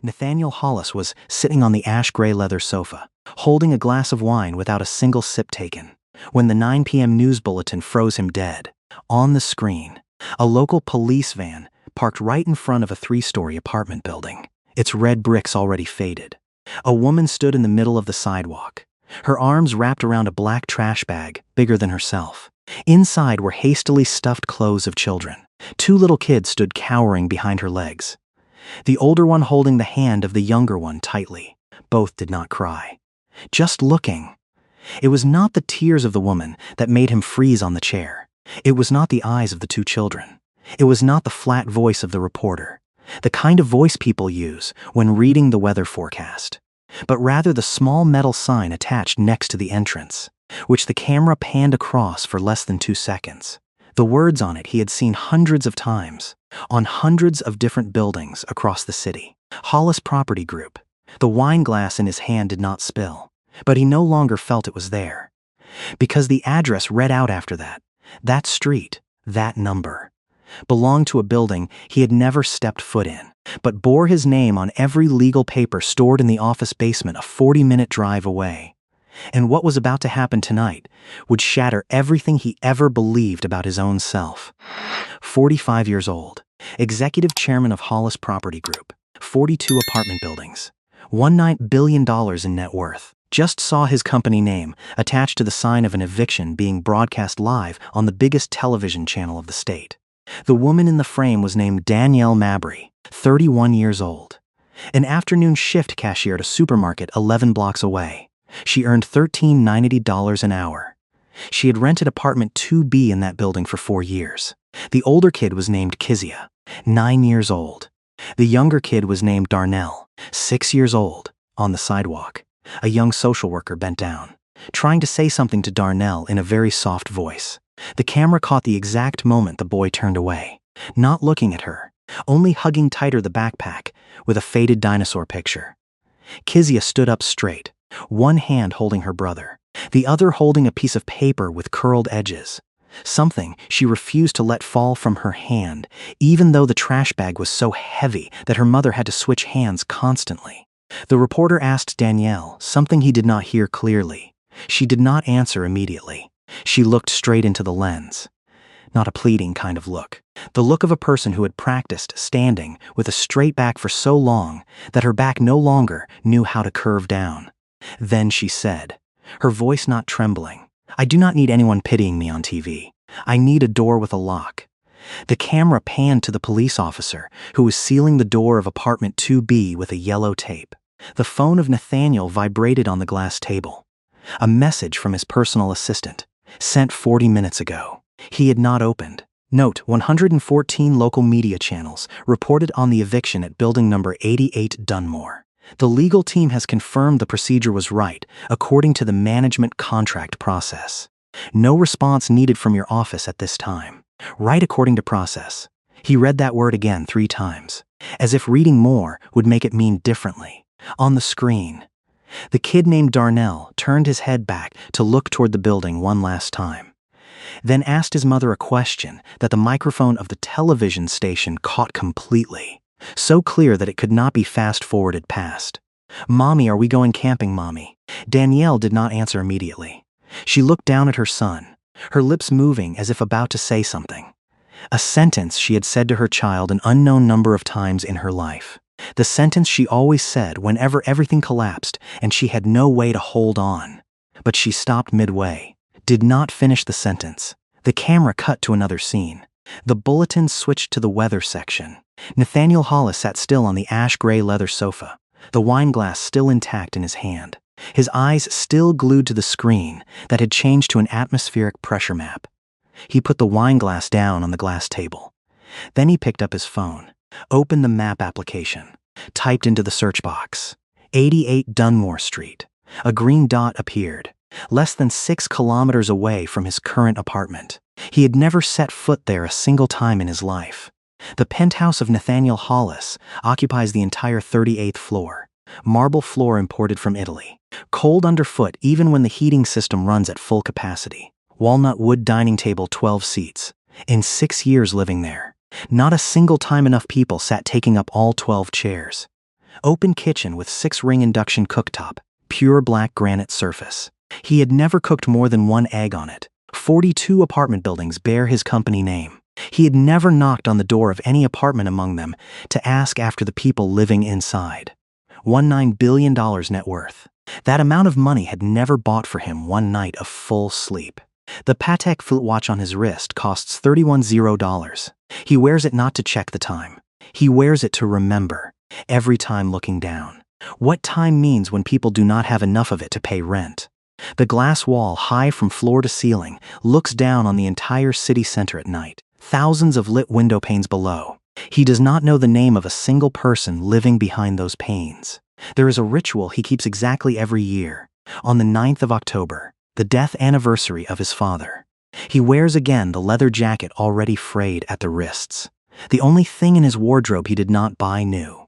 Nathaniel Hollis was sitting on the ash-gray leather sofa, holding a glass of wine without a single sip taken, when the 9 p.m. news bulletin froze him dead. On the screen, a local police van parked right in front of a 3-story apartment building, its red bricks already faded. A woman stood in the middle of the sidewalk, her arms wrapped around a black trash bag bigger than herself. Inside were hastily stuffed clothes of children. 2 little kids stood cowering behind her legs, the older one holding the hand of the younger one tightly. Both did not cry, just looking. It was not the tears of the woman that made him freeze on the chair. It was not the eyes of the 2 children. It was not the flat voice of the reporter, the kind of voice people use when reading the weather forecast, but rather the small metal sign attached next to the entrance, which the camera panned across for less than 2 seconds. The words on it he had seen hundreds of times, on hundreds of different buildings across the city. Hollis Property Group. The wine glass in his hand did not spill, but he no longer felt it was there, because the address read out after that street, that number, belonged to a building he had never stepped foot in, but bore his name on every legal paper stored in the office basement a 40-minute drive away. And what was about to happen tonight would shatter everything he ever believed about his own self. 45 years old, executive chairman of Hollis Property Group, 42 apartment buildings, $19 billion in net worth. Just saw his company name attached to the sign of an eviction being broadcast live on the biggest television channel of the state. The woman in the frame was named Danielle Mabry, 31 years old, an afternoon shift cashier at a supermarket 11 blocks away. She earned $13.90 an hour. She had rented apartment 2B in that building for 4 years. The older kid was named Kezia, 9 years old. The younger kid was named Darnell, 6 years old. On the sidewalk, a young social worker bent down, trying to say something to Darnell in a very soft voice. The camera caught the exact moment the boy turned away, not looking at her, only hugging tighter the backpack with a faded dinosaur picture. Kezia stood up straight, one hand holding her brother, the other holding a piece of paper with curled edges, something she refused to let fall from her hand, even though the trash bag was so heavy that her mother had to switch hands constantly. The reporter asked Danielle something he did not hear clearly. She did not answer immediately. She looked straight into the lens. Not a pleading kind of look. The look of a person who had practiced standing with a straight back for so long that her back no longer knew how to curve down. Then she said, her voice not trembling, "I do not need anyone pitying me on TV. I need a door with a lock." The camera panned to the police officer who was sealing the door of apartment 2B with a yellow tape. The phone of Nathaniel vibrated on the glass table. A message from his personal assistant, sent 40 minutes ago. He had not opened. Note, 114 local media channels reported on the eviction at building number 88 Dunmore. The legal team has confirmed the procedure was right, according to the management contract process. No response needed from your office at this time. Right according to process. He read that word again 3 times, as if reading more would make it mean differently. On the screen, the kid named Darnell turned his head back to look toward the building one last time, then asked his mother a question that the microphone of the television station caught completely, so clear that it could not be fast-forwarded past. "Mommy, are we going camping, Mommy?" Danielle did not answer immediately. She looked down at her son, her lips moving as if about to say something. A sentence she had said to her child an unknown number of times in her life. The sentence she always said whenever everything collapsed and she had no way to hold on. But she stopped midway, did not finish the sentence. The camera cut to another scene. The bulletin switched to the weather section. Nathaniel Hollis sat still on the ash-gray leather sofa, the wine glass still intact in his hand, his eyes still glued to the screen that had changed to an atmospheric pressure map. He put the wine glass down on the glass table. Then he picked up his phone, opened the map application, typed into the search box, 88 Dunmore Street. A green dot appeared, less than 6 kilometers away from his current apartment. He had never set foot there a single time in his life. The penthouse of Nathaniel Hollis occupies the entire 38th floor, marble floor imported from Italy, cold underfoot even when the heating system runs at full capacity. Walnut wood dining table, 12 seats. In 6 years living there, not a single time enough people sat taking up all 12 chairs. Open kitchen with 6-ring induction cooktop, pure black granite surface. He had never cooked more than 1 egg on it. 42 apartment buildings bear his company name. He had never knocked on the door of any apartment among them to ask after the people living inside. $19 billion net worth. That amount of money had never bought for him one night of full sleep. The Patek Philippe watch on his wrist costs $31. He wears it not to check the time. He wears it to remember, every time looking down, what time means when people do not have enough of it to pay rent. The glass wall, high from floor to ceiling, looks down on the entire city center at night. Thousands of lit window panes below. He does not know the name of a single person living behind those panes. There is a ritual he keeps exactly every year. On the 9th of October, the death anniversary of his father, he wears again the leather jacket already frayed at the wrists. The only thing in his wardrobe he did not buy new.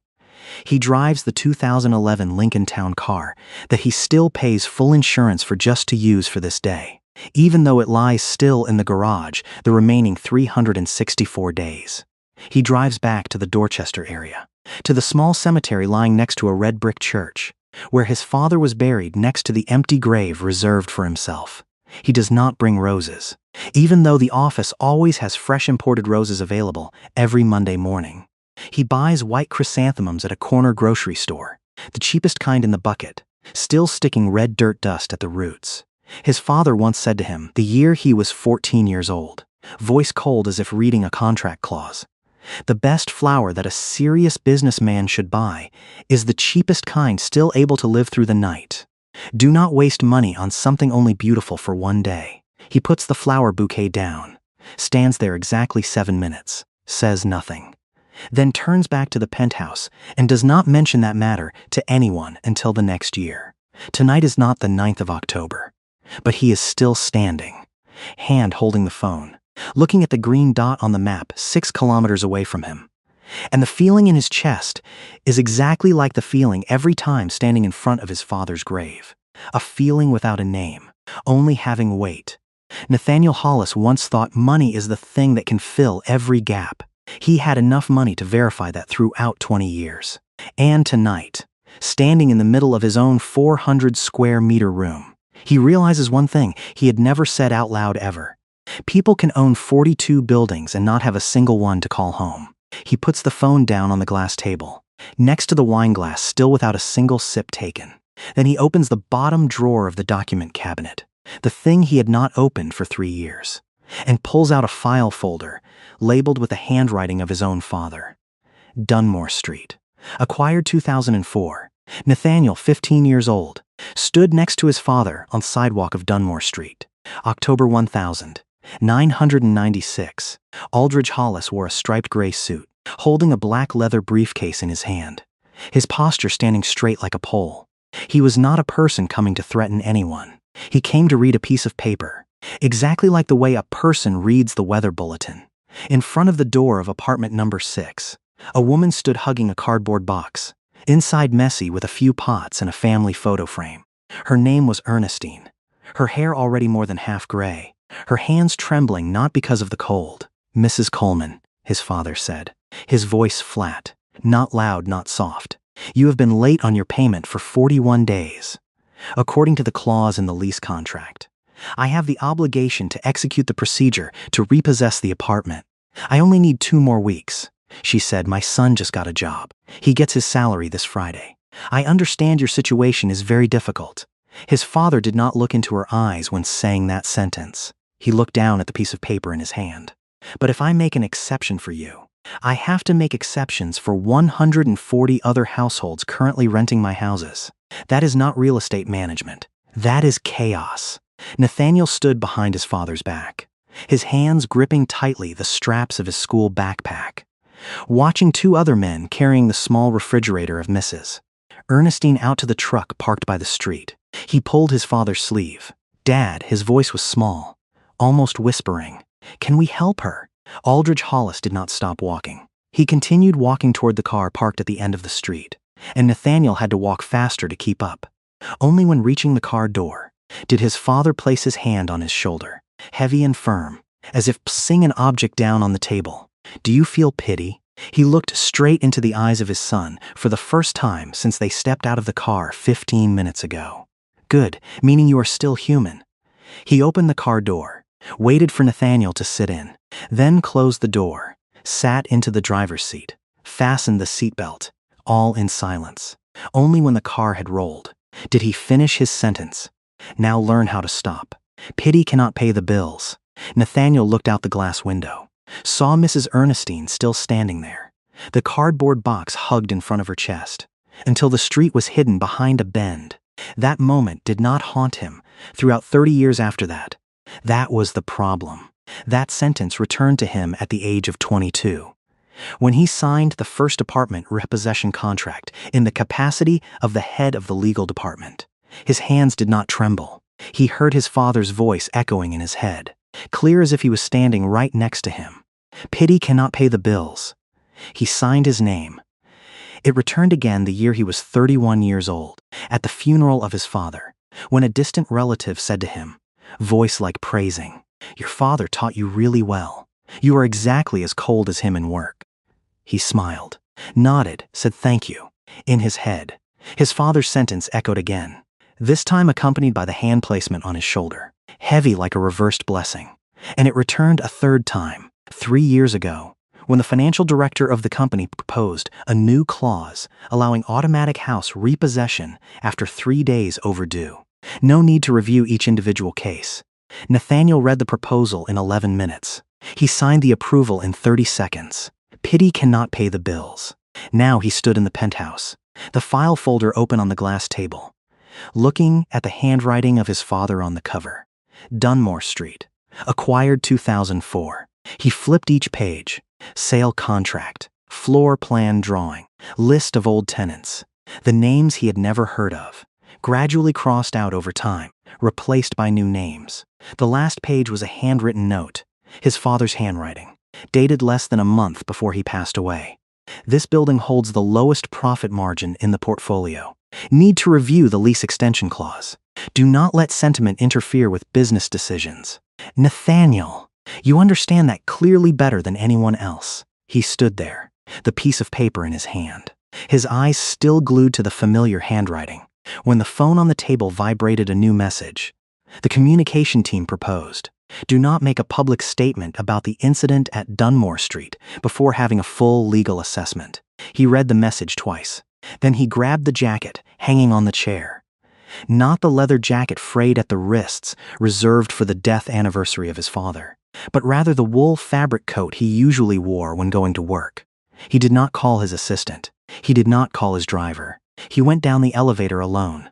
He drives the 2011 Lincoln Town car that he still pays full insurance for just to use for this day, even though it lies still in the garage the remaining 364 days. He drives back to the Dorchester area, to the small cemetery lying next to a red brick church, where his father was buried next to the empty grave reserved for himself. He does not bring roses, even though the office always has fresh imported roses available every Monday morning. He buys white chrysanthemums at a corner grocery store, the cheapest kind in the bucket, still sticking red dirt dust at the roots. His father once said to him, the year he was 14 years old, voice cold as if reading a contract clause, "The best flower that a serious businessman should buy is the cheapest kind still able to live through the night. Do not waste money on something only beautiful for one day." He puts the flower bouquet down, stands there exactly 7 minutes, says nothing, then turns back to the penthouse and does not mention that matter to anyone until the next year. Tonight is not the 9th of October, but he is still standing, hand holding the phone, looking at the green dot on the map 6 kilometers away from him. And the feeling in his chest is exactly like the feeling every time standing in front of his father's grave. A feeling without a name, only having weight. Nathaniel Hollis once thought money is the thing that can fill every gap. He had enough money to verify that throughout 20 years. And tonight, standing in the middle of his own 400 square meter room, he realizes one thing he had never said out loud ever. People can own 42 buildings and not have a single one to call home. He puts the phone down on the glass table, next to the wine glass still without a single sip taken. Then he opens the bottom drawer of the document cabinet, the thing he had not opened for 3 years, and pulls out a file folder labeled with the handwriting of his own father. Dunmore Street. Acquired 2004. Nathaniel, 15 years old, stood next to his father on sidewalk of Dunmore Street. October 1996. Aldridge Hollis wore a striped gray suit, holding a black leather briefcase in his hand, his posture standing straight like a pole. He was not a person coming to threaten anyone. He came to read a piece of paper, exactly like the way a person reads the weather bulletin. In front of the door of apartment number 6, a woman stood hugging a cardboard box, inside messy with a few pots and a family photo frame. Her name was Ernestine. Her hair already more than half gray, her hands trembling not because of the cold. "Mrs. Coleman," his father said, his voice flat, not loud, not soft. "You have been late on your payment for 41 days. According to the clause in the lease contract, I have the obligation to execute the procedure to repossess the apartment. I only need 2 more weeks." She said, "My son just got a job. He gets his salary this Friday. I understand your situation is very difficult." His father did not look into her eyes when saying that sentence. He looked down at the piece of paper in his hand. "But if I make an exception for you, I have to make exceptions for 140 other households currently renting my houses. That is not real estate management. That is chaos." Nathaniel stood behind his father's back, his hands gripping tightly the straps of his school backpack, watching 2 other men carrying the small refrigerator of Mrs. Ernestine out to the truck parked by the street. He pulled his father's sleeve. "Dad," his voice was small, almost whispering, "can we help her?" Aldridge Hollis did not stop walking. He continued walking toward the car parked at the end of the street, and Nathaniel had to walk faster to keep up. Only when reaching the car door did his father place his hand on his shoulder, heavy and firm, as if pressing an object down on the table. "Do you feel pity?" He looked straight into the eyes of his son for the first time since they stepped out of the car 15 minutes ago. Good, meaning you are still human. He opened the car door, waited for Nathaniel to sit in, then closed the door, sat into the driver's seat, fastened the seatbelt, all in silence. Only when the car had rolled did he finish his sentence. Now learn how to stop. Pity cannot pay the bills. Nathaniel looked out the glass window, saw Mrs. Ernestine still standing there, the cardboard box hugged in front of her chest, until the street was hidden behind a bend. That moment did not haunt him throughout 30 years after that. That was the problem. That sentence returned to him at the age of 22. When he signed the first apartment repossession contract in the capacity of the head of the legal department, his hands did not tremble. He heard his father's voice echoing in his head, clear as if he was standing right next to him. Pity cannot pay the bills. He signed his name. It returned again the year he was 31 years old, at the funeral of his father, when a distant relative said to him, voice like praising, "Your father taught you really well. You are exactly as cold as him in work." He smiled, nodded, said thank you. In his head, his father's sentence echoed again, this time accompanied by the hand placement on his shoulder, heavy like a reversed blessing. And it returned a third time, 3 years ago, when the financial director of the company proposed a new clause allowing automatic house repossession after 3 days overdue. No need to review each individual case. Nathaniel read the proposal in 11 minutes. He signed the approval in 30 seconds. Pity cannot pay the bills. Now he stood in the penthouse, the file folder open on the glass table, looking at the handwriting of his father on the cover. Dunmore Street, acquired 2004. He flipped each page. Sale contract, floor plan drawing, list of old tenants. The names he had never heard of, gradually crossed out over time, replaced by new names. The last page was a handwritten note, his father's handwriting, dated less than a month before he passed away. This building holds the lowest profit margin in the portfolio. Need to review the lease extension clause. Do not let sentiment interfere with business decisions. Nathaniel, you understand that clearly better than anyone else. He stood there, the piece of paper in his hand, his eyes still glued to the familiar handwriting, when the phone on the table vibrated a new message. The communication team proposed, do not make a public statement about the incident at Dunmore Street before having a full legal assessment. He read the message twice. Then he grabbed the jacket hanging on the chair. Not the leather jacket frayed at the wrists, reserved for the death anniversary of his father, but rather the wool fabric coat he usually wore when going to work. He did not call his assistant. He did not call his driver. He went down the elevator alone,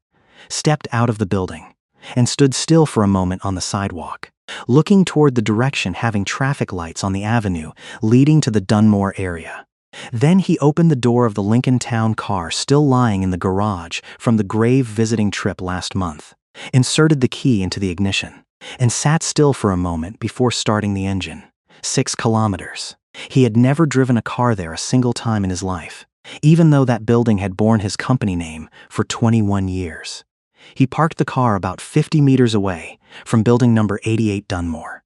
stepped out of the building, and stood still for a moment on the sidewalk, looking toward the direction having traffic lights on the avenue leading to the Dunmore area. Then he opened the door of the Lincoln Town car still lying in the garage from the grave visiting trip last month, inserted the key into the ignition, and sat still for a moment before starting the engine. 6 kilometers. He had never driven a car there a single time in his life, even though that building had borne his company name for 21 years. He parked the car about 50 meters away from building number 88 Dunmore,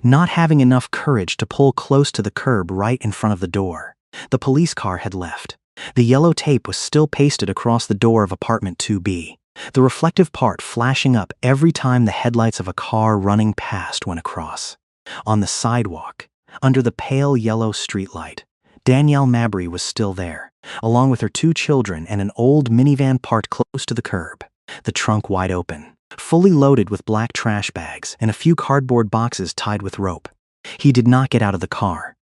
not having enough courage to pull close to the curb right in front of the door. The police car had left. The yellow tape was still pasted across the door of apartment 2B, the reflective part flashing up every time the headlights of a car running past went across. On the sidewalk, under the pale yellow streetlight, Danielle Mabry was still there, along with her 2 children and an old minivan parked close to the curb, the trunk wide open, fully loaded with black trash bags and a few cardboard boxes tied with rope. He did not get out of the car.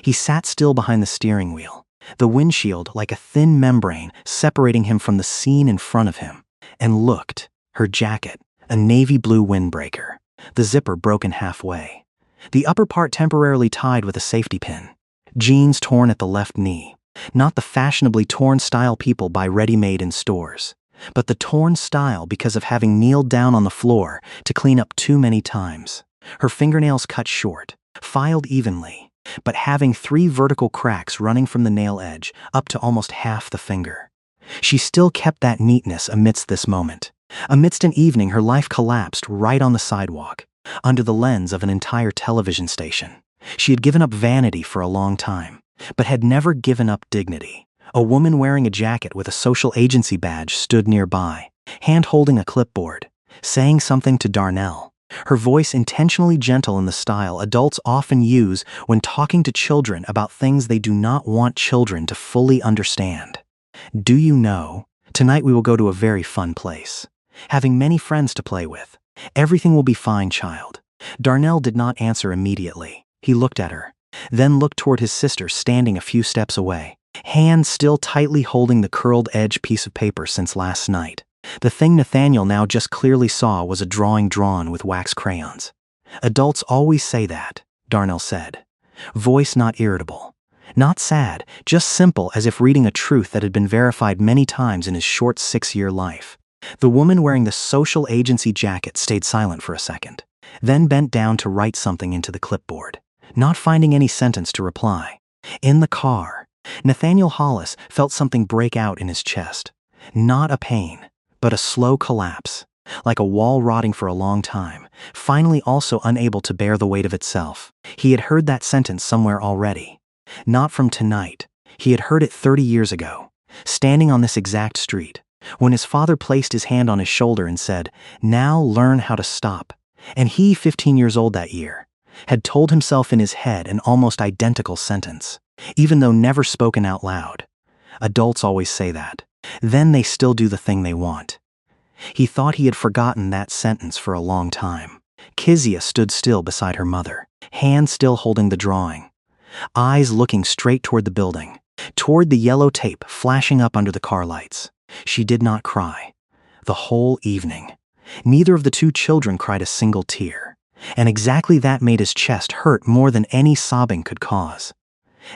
He sat still behind the steering wheel, the windshield like a thin membrane separating him from the scene in front of him, and looked. Her jacket, a navy blue windbreaker, the zipper broken halfway, the upper part temporarily tied with a safety pin, jeans torn at the left knee, not the fashionably torn style people buy ready-made in stores, but the torn style because of having kneeled down on the floor to clean up too many times. Her fingernails cut short, filed evenly, but having 3 vertical cracks running from the nail edge up to almost half the finger. She still kept that neatness amidst this moment. Amidst an evening her life collapsed right on the sidewalk, under the lens of an entire television station. She had given up vanity for a long time. but had never given up dignity. A woman wearing a jacket with a social agency badge stood nearby, hand holding a clipboard, saying something to Darnell, her voice intentionally gentle in the style adults often use when talking to children about things they do not want children to fully understand. Do you know, tonight we will go to a very fun place. Having many friends to play with. Everything will be fine, child. Darnell did not answer immediately. He looked at her, then looked toward his sister standing a few steps away, hand still tightly holding the curled-edge piece of paper since last night. The thing Nathaniel now just clearly saw was a drawing drawn with wax crayons. Adults always say that, Darnell said. Voice not irritable. Not sad, just simple as if reading a truth that had been verified many times in his short 6-year life. The woman wearing the social agency jacket stayed silent for a second, then bent down to write something into the clipboard, not finding any sentence to reply. In the car, Nathaniel Hollis felt something break out in his chest. Not a pain, but a slow collapse, like a wall rotting for a long time, finally also unable to bear the weight of itself. He had heard that sentence somewhere already. Not from tonight. He had heard it 30 years ago, standing on this exact street, when his father placed his hand on his shoulder and said, "Now learn how to stop." And he, 15 years old that year, had told himself in his head an almost identical sentence, even though never spoken out loud. Adults always say that. Then they still do the thing they want. He thought he had forgotten that sentence for a long time. Kezia stood still beside her mother, hand still holding the drawing, eyes looking straight toward the building, toward the yellow tape flashing up under the car lights. She did not cry. The whole evening. Neither of the two children cried a single tear, and exactly that made his chest hurt more than any sobbing could cause.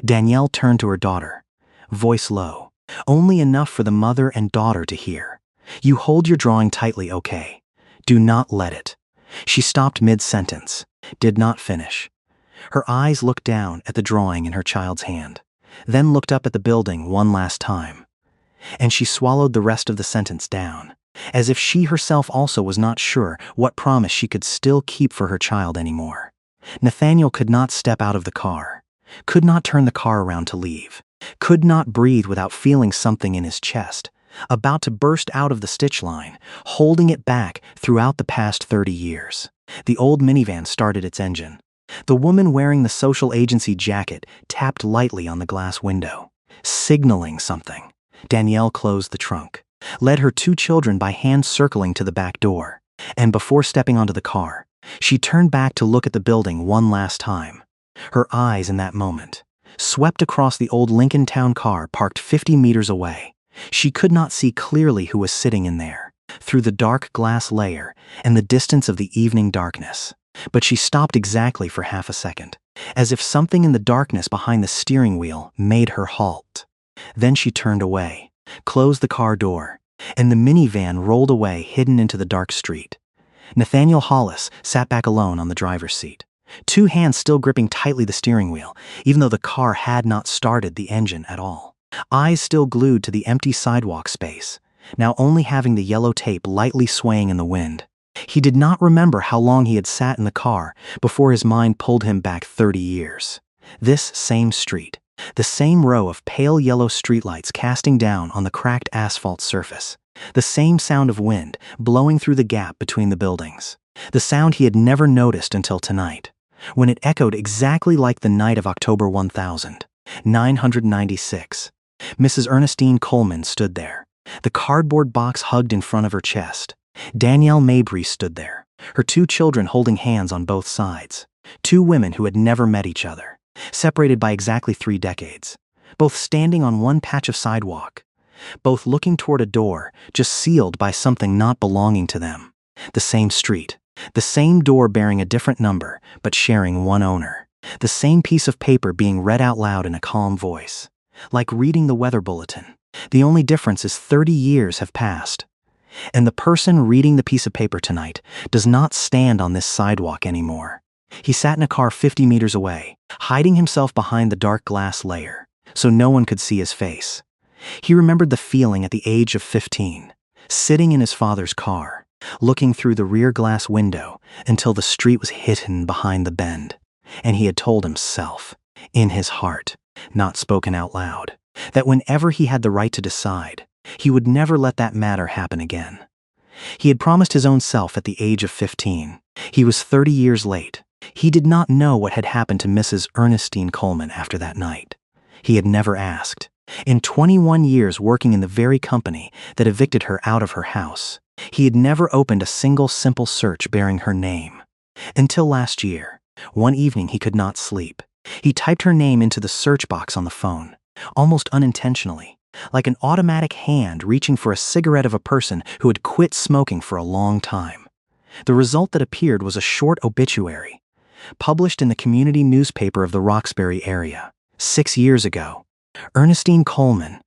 Danielle turned to her daughter, voice low, only enough for the mother and daughter to hear. "You hold your drawing tightly, okay? Do not let it." She stopped mid-sentence, did not finish. Her eyes looked down at the drawing in her child's hand, then looked up at the building one last time. And she swallowed the rest of the sentence down, as if she herself also was not sure what promise she could still keep for her child anymore. Nathaniel could not step out of the car, could not turn the car around to leave, could not breathe without feeling something in his chest, about to burst out of the stitch line, holding it back throughout the past 30 years. The old minivan started its engine. The woman wearing the social agency jacket tapped lightly on the glass window, signaling something. Danielle closed the trunk, led her two children by hand circling to the back door, and before stepping onto the car, she turned back to look at the building one last time. Her eyes in that moment swept across the old Lincoln Town car parked 50 meters away. She could not see clearly who was sitting in there, through the dark glass layer and the distance of the evening darkness. But she stopped exactly for half a second, as if something in the darkness behind the steering wheel made her halt. Then she turned away, closed the car door, and the minivan rolled away hidden into the dark street. Nathaniel Hollis sat back alone on the driver's seat, two hands still gripping tightly the steering wheel, even though the car had not started the engine at all. Eyes still glued to the empty sidewalk space, now only having the yellow tape lightly swaying in the wind. He did not remember how long he had sat in the car before his mind pulled him back 30 years. This same street, the same row of pale yellow streetlights casting down on the cracked asphalt surface, the same sound of wind blowing through the gap between the buildings, the sound he had never noticed until tonight, when it echoed exactly like the night of October 1996. Mrs. Ernestine Coleman stood there, the cardboard box hugged in front of her chest. Danielle Mabry stood there, her two children holding hands on both sides, two women who had never met each other, separated by exactly 3 decades, both standing on one patch of sidewalk, both looking toward a door just sealed by something not belonging to them. The same street, the same door bearing a different number but sharing one owner, the same piece of paper being read out loud in a calm voice, like reading the weather bulletin. The only difference is 30 years have passed. And the person reading the piece of paper tonight does not stand on this sidewalk anymore. He sat in a car 50 meters away, hiding himself behind the dark glass layer, so no one could see his face. He remembered the feeling at the age of 15, sitting in his father's car, looking through the rear glass window until the street was hidden behind the bend, and he had told himself, in his heart, not spoken out loud, that whenever he had the right to decide, he would never let that matter happen again. He had promised his own self at the age of 15. He was 30 years late. He did not know what had happened to Mrs. Ernestine Coleman after that night. He had never asked. In 21 years working in the very company that evicted her out of her house, he had never opened a single simple search bearing her name. Until last year, one evening he could not sleep. He typed her name into the search box on the phone, almost unintentionally, like an automatic hand reaching for a cigarette of a person who had quit smoking for a long time. The result that appeared was a short obituary, published in the community newspaper of the Roxbury area. 6 years ago, Ernestine Coleman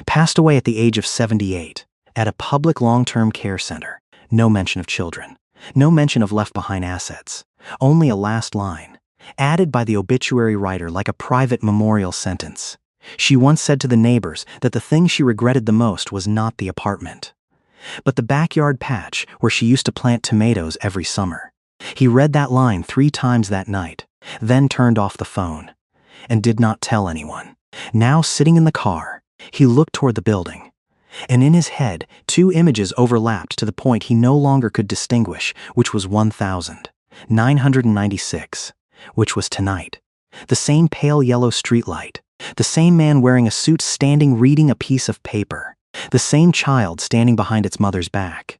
passed away at the age of 78 at a public long-term care center. No mention of children, no mention of left-behind assets, only a last line, added by the obituary writer like a private memorial sentence. She once said to the neighbors that the thing she regretted the most was not the apartment, but the backyard patch where she used to plant tomatoes every summer. He read that line 3 times that night, then turned off the phone, and did not tell anyone. Now sitting in the car, he looked toward the building, and in his head 2 images overlapped to the point he no longer could distinguish which was 1996, which was tonight. The same pale yellow streetlight, the same man wearing a suit standing reading a piece of paper, the same child standing behind its mother's back,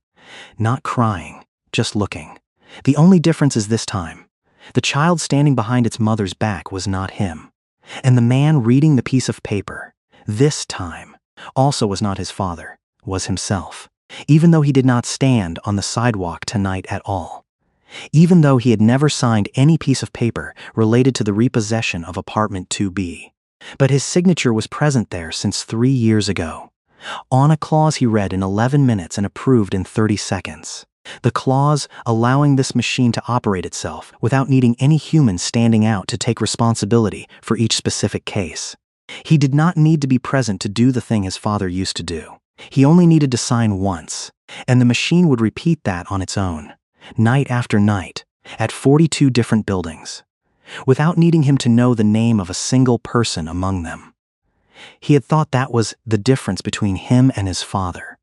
not crying, just looking. The only difference is this time, the child standing behind its mother's back was not him, and the man reading the piece of paper, this time, also was not his father, was himself, even though he did not stand on the sidewalk tonight at all. Even though he had never signed any piece of paper related to the repossession of apartment 2B. But his signature was present there since 3 years ago, on a clause he read in 11 minutes and approved in 30 seconds. The clause allowing this machine to operate itself without needing any human standing out to take responsibility for each specific case. He did not need to be present to do the thing his father used to do. He only needed to sign once, and the machine would repeat that on its own, night after night, at 42 different buildings, without needing him to know the name of a single person among them. He had thought that was the difference between him and his father,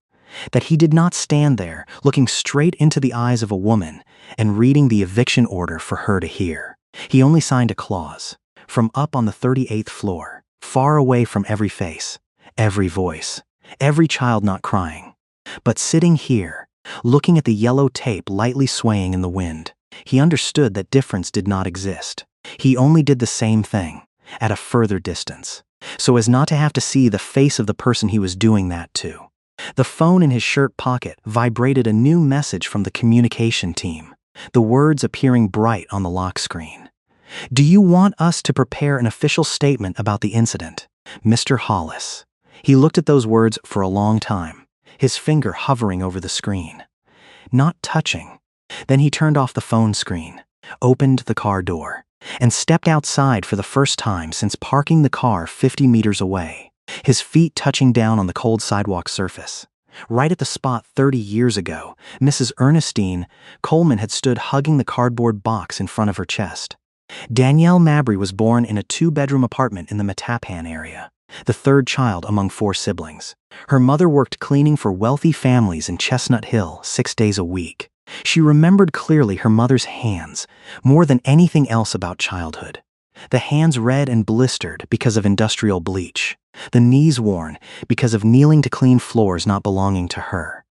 that he did not stand there looking straight into the eyes of a woman and reading the eviction order for her to hear. He only signed a clause, from up on the 38th floor, far away from every face, every voice, every child not crying. But sitting here, looking at the yellow tape lightly swaying in the wind, he understood that difference did not exist. He only did the same thing, at a further distance, so as not to have to see the face of the person he was doing that to. The phone in his shirt pocket vibrated a new message from the communication team, the words appearing bright on the lock screen. "Do you want us to prepare an official statement about the incident, Mr. Hollis?" He looked at those words for a long time, his finger hovering over the screen, not touching. Then he turned off the phone screen, opened the car door, and stepped outside for the first time since parking the car 50 meters away, his feet touching down on the cold sidewalk surface. Right at the spot 30 years ago, Mrs. Ernestine Coleman had stood hugging the cardboard box in front of her chest. Danielle Mabry was born in a 2-bedroom apartment in the Mattapan area, the 3rd child among 4 siblings. Her mother worked cleaning for wealthy families in Chestnut Hill 6 days a week. She remembered clearly her mother's hands more than anything else about childhood. The hands red and blistered because of industrial bleach, the knees worn because of kneeling to clean floors not belonging to her.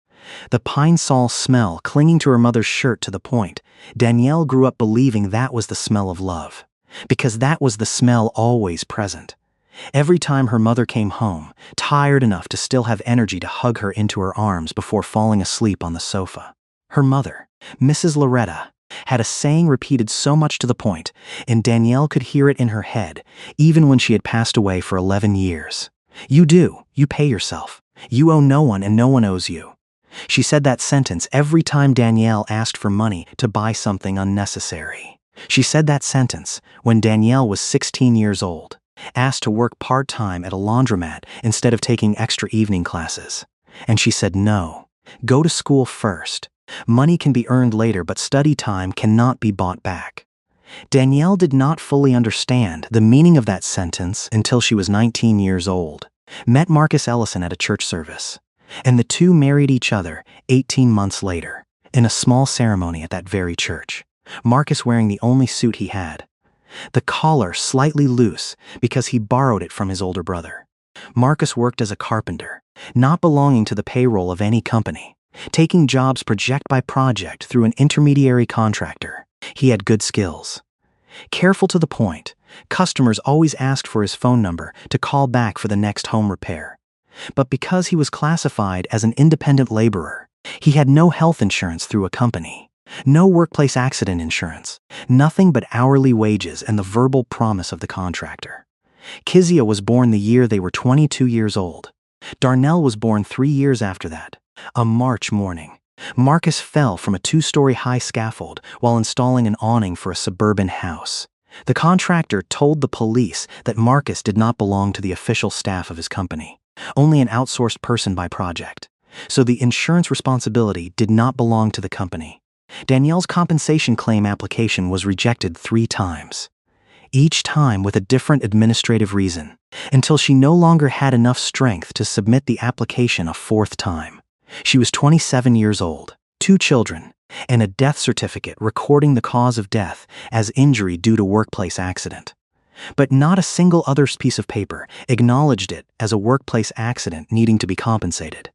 The pine sol smell clinging to her mother's shirt to the point Danielle grew up believing that was the smell of love, because that was the smell always present. Every time her mother came home, tired enough to still have energy to hug her into her arms before falling asleep on the sofa. Her mother, Mrs. Loretta, had a saying repeated so much to the point, and Danielle could hear it in her head, even when she had passed away for 11 years. "You do, you pay yourself. You owe no one and no one owes you." She said that sentence every time Danielle asked for money to buy something unnecessary. She said that sentence when Danielle was 16 years old, asked to work part-time at a laundromat instead of taking extra evening classes. And she said no, go to school first. Money can be earned later, but study time cannot be bought back. Danielle did not fully understand the meaning of that sentence until she was 19 years old, met Marcus Ellison at a church service, and the two married each other 18 months later in a small ceremony at that very church, Marcus wearing the only suit he had, the collar slightly loose because he borrowed it from his older brother. Marcus worked as a carpenter, not belonging to the payroll of any company, taking jobs project by project through an intermediary contractor. He had good skills. Careful to the point, customers always asked for his phone number to call back for the next home repair. But because he was classified as an independent laborer, he had no health insurance through a company, no workplace accident insurance, nothing but hourly wages and the verbal promise of the contractor. Kezia was born the year they were 22 years old. Darnell was born 3 years after that. A March morning, Marcus fell from a 2-story high scaffold while installing an awning for a suburban house. The contractor told the police that Marcus did not belong to the official staff of his company, only an outsourced person by project, so the insurance responsibility did not belong to the company. Danielle's compensation claim application was rejected 3 times, each time with a different administrative reason, until she no longer had enough strength to submit the application a 4th time. She was 27 years old, 2 children, and a death certificate recording the cause of death as injury due to workplace accident. But not a single other piece of paper acknowledged it as a workplace accident needing to be compensated.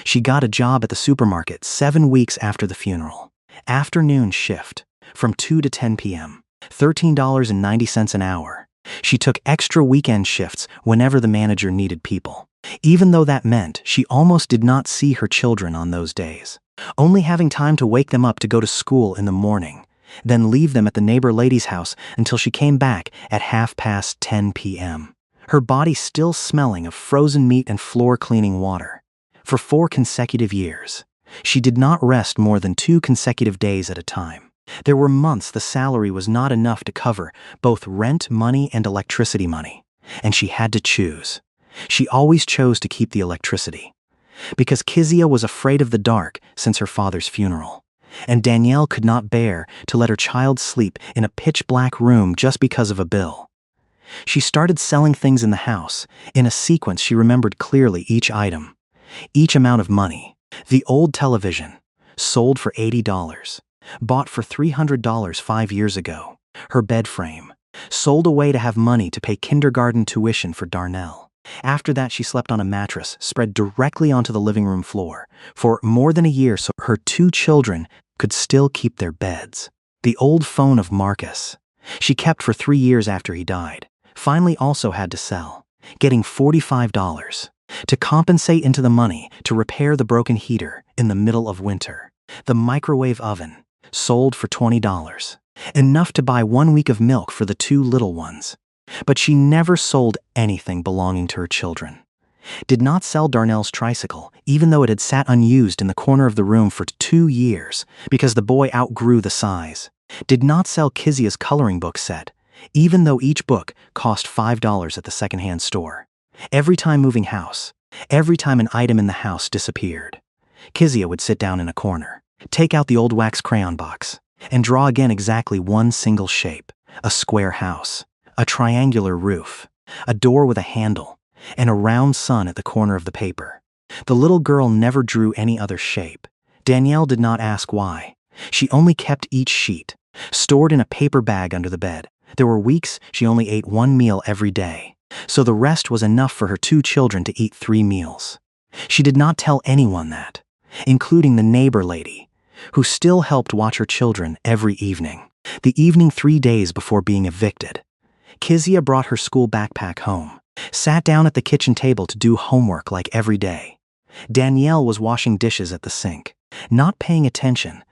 She got a job at the supermarket 7 weeks after the funeral. Afternoon shift, from 2 to 10 p.m., $13.90 an hour. She took extra weekend shifts whenever the manager needed people, even though that meant she almost did not see her children on those days, only having time to wake them up to go to school in the morning, then leave them at the neighbor lady's house until she came back at 10:30 p.m., her body still smelling of frozen meat and floor-cleaning water. For 4 consecutive years, she did not rest more than 2 consecutive days at a time. There were months the salary was not enough to cover both rent money and electricity money, and she had to choose. She always chose to keep the electricity, because Kezia was afraid of the dark since her father's funeral, and Danielle could not bear to let her child sleep in a pitch-black room just because of a bill. She started selling things in the house, in a sequence she remembered clearly each item, each amount of money. The old television, sold for $80, bought for $300 5 years ago. Her bed frame, sold away to have money to pay kindergarten tuition for Darnell. After that, she slept on a mattress spread directly onto the living room floor for more than a year so her 2 children could still keep their beds. The old phone of Marcus, she kept for 3 years after he died, finally also had to sell, getting $45 to compensate into the money to repair the broken heater in the middle of winter. The microwave oven, sold for $20, enough to buy 1 week of milk for the 2 little ones. But she never sold anything belonging to her children. Did not sell Darnell's tricycle, even though it had sat unused in the corner of the room for 2 years because the boy outgrew the size. Did not sell Kezia's coloring book set, even though each book cost $5 at the secondhand store. Every time moving house, every time an item in the house disappeared, Kezia would sit down in a corner, take out the old wax crayon box, and draw again exactly one single shape: a square house, a triangular roof, a door with a handle, and a round sun at the corner of the paper. The little girl never drew any other shape. Danielle did not ask why. She only kept each sheet, stored in a paper bag under the bed. There were weeks she only ate 1 meal every day, so the rest was enough for her 2 children to eat 3 meals. She did not tell anyone that, including the neighbor lady, who still helped watch her children every evening. The evening 3 days before being evicted, Kezia brought her school backpack home, sat down at the kitchen table to do homework like every day. Danielle was washing dishes at the sink, not paying attention,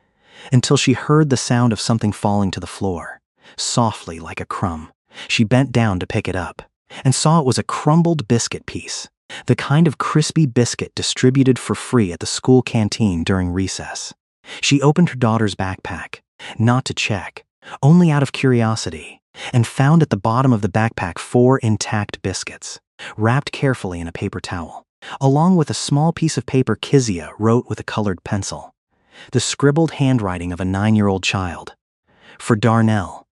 until she heard the sound of something falling to the floor, softly like a crumb. She bent down to pick it up, and saw it was a crumbled biscuit piece, the kind of crispy biscuit distributed for free at the school canteen during recess. She opened her daughter's backpack, not to check, only out of curiosity, and found at the bottom of the backpack 4 intact biscuits, wrapped carefully in a paper towel, along with a small piece of paper Kezia wrote with a colored pencil, the scribbled handwriting of a 9-year-old child. For Darnell,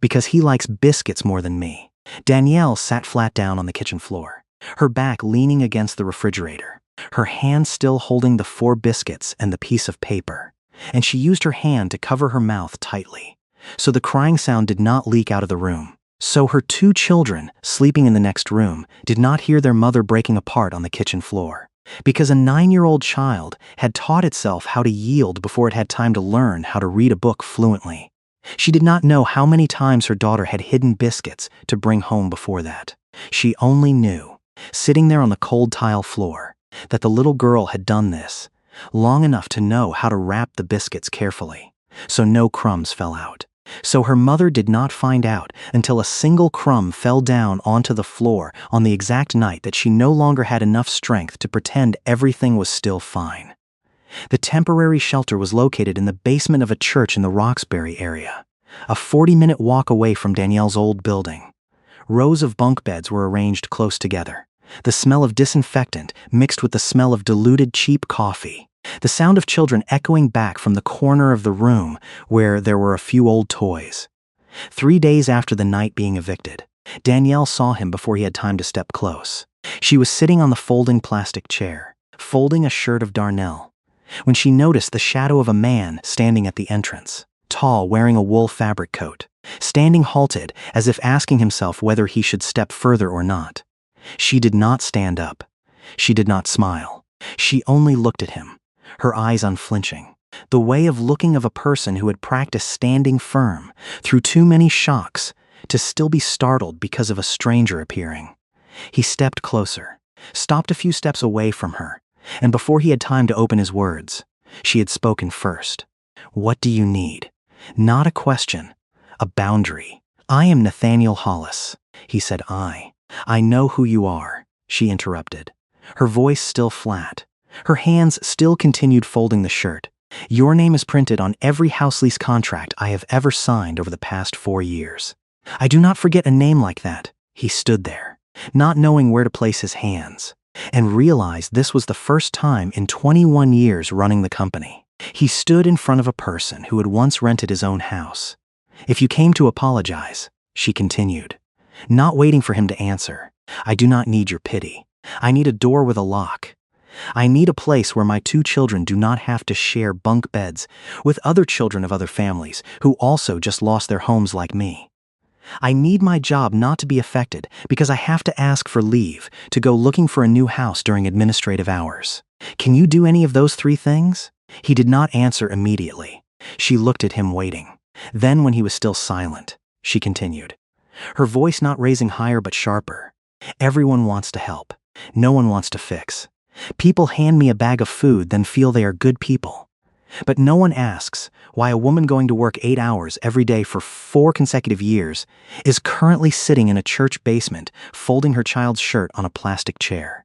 Because he likes biscuits more than me. Danielle sat flat down on the kitchen floor, her back leaning against the refrigerator, her hand still holding the 4 biscuits and the piece of paper, and she used her hand to cover her mouth tightly, so the crying sound did not leak out of the room. So her 2 children, sleeping in the next room, did not hear their mother breaking apart on the kitchen floor. Because a 9-year-old child had taught itself how to yield before it had time to learn how to read a book fluently. She did not know how many times her daughter had hidden biscuits to bring home before that. She only knew, sitting there on the cold tile floor, that the little girl had done this long enough to know how to wrap the biscuits carefully, so no crumbs fell out. So her mother did not find out until a single crumb fell down onto the floor on the exact night that she no longer had enough strength to pretend everything was still fine. The temporary shelter was located in the basement of a church in the Roxbury area, a 40-minute walk away from Danielle's old building. Rows of bunk beds were arranged close together, the smell of disinfectant mixed with the smell of diluted cheap coffee, the sound of children echoing back from the corner of the room where there were a few old toys. 3 days after the night being evicted, Danielle saw him before he had time to step close. She was sitting on the folding plastic chair, folding a shirt of darnel, when she noticed the shadow of a man standing at the entrance, tall, wearing a wool fabric coat, standing halted as if asking himself whether he should step further or not. She did not stand up. She did not smile. She only looked at him, her eyes unflinching, the way of looking of a person who had practiced standing firm through too many shocks to still be startled because of a stranger appearing. He stepped closer, stopped a few steps away from her, and before he had time to open his words, she had spoken first. "What do you need?" Not a question, a boundary. "I am Nathaniel Hollis," he said. I know who you are," she interrupted, her voice still flat. Her hands still continued folding the shirt. "Your name is printed on every house lease contract I have ever signed over the past 4 years. I do not forget a name like that." He stood there, not knowing where to place his hands, and realized this was the first time in 21 years running the company. He stood in front of a person who had once rented his own house. "If you came to apologize," she continued, not waiting for him to answer, "I do not need your pity. I need a door with a lock. I need a place where my 2 children do not have to share bunk beds with other children of other families who also just lost their homes like me. I need my job not to be affected because I have to ask for leave to go looking for a new house during administrative hours. Can you do any of those 3 things?" He did not answer immediately. She looked at him waiting. Then, when he was still silent, she continued, her voice not raising higher but sharper. "Everyone wants to help. No one wants to fix. People hand me a bag of food, then feel they are good people. But no one asks why a woman going to work 8 hours every day for 4 consecutive years is currently sitting in a church basement folding her child's shirt on a plastic chair."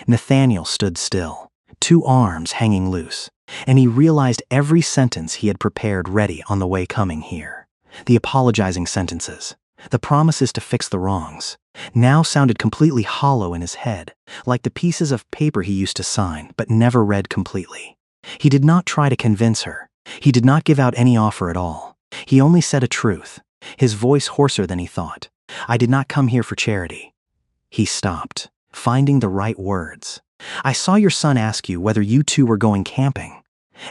Nathaniel stood still, 2 arms hanging loose, and he realized every sentence he had prepared ready on the way coming here. The apologizing sentences, the promises to fix the wrongs, now sounded completely hollow in his head, like the pieces of paper he used to sign but never read completely. He did not try to convince her. He did not give out any offer at all. He only said a truth, his voice hoarser than he thought. "I did not come here for charity." He stopped, finding the right words. "I saw your son ask you whether you 2 were going camping,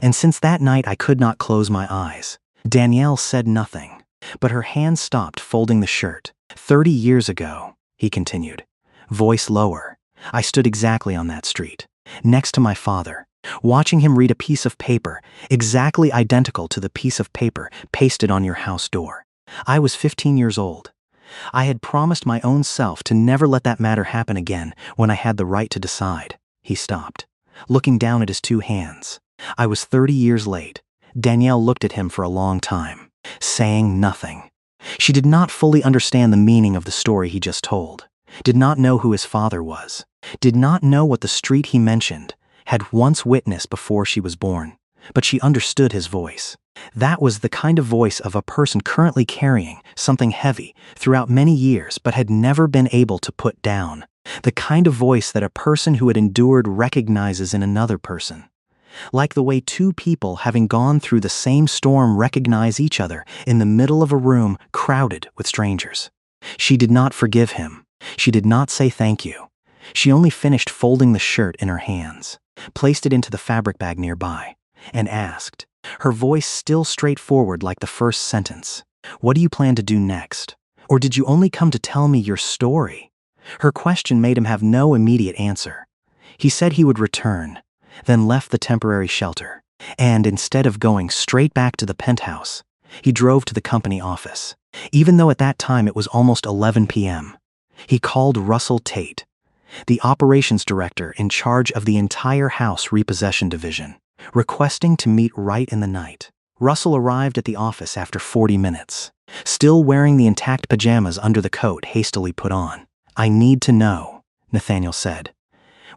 and since that night I could not close my eyes." Danielle said nothing, but her hand stopped folding the shirt. 30 years ago, he continued, voice lower, I stood exactly on that street, next to my father, watching him read a piece of paper exactly identical to the piece of paper pasted on your house door. I was 15 years old. I had promised my own self to never let that matter happen again when I had the right to decide. He stopped, looking down at his 2 hands. I was 30 years late. Danielle looked at him for a long time, saying nothing. She did not fully understand the meaning of the story he just told, did not know who his father was, did not know what the street he mentioned had once witnessed before she was born, but she understood his voice. That was the kind of voice of a person currently carrying something heavy throughout many years but had never been able to put down, the kind of voice that a person who had endured recognizes in another person. like the way two people having gone through the same storm recognize each other in the middle of a room crowded with strangers. She did not forgive him. She did not say thank you. She only finished folding the shirt in her hands, placed it into the fabric bag nearby, and asked, her voice still straightforward like the first sentence, "What do you plan to do next? Or did you only come to tell me your story?" Her question made him have no immediate answer. He said he would return, then left the temporary shelter, and instead of going straight back to the penthouse, he drove to the company office, even though at that time it was almost 11 p.m. He called Russell Tate, the operations director in charge of the entire house repossession division, requesting to meet right in the night. Russell arrived at the office after 40 minutes, still wearing the intact pajamas under the coat hastily put on. "I need to know," Nathaniel said,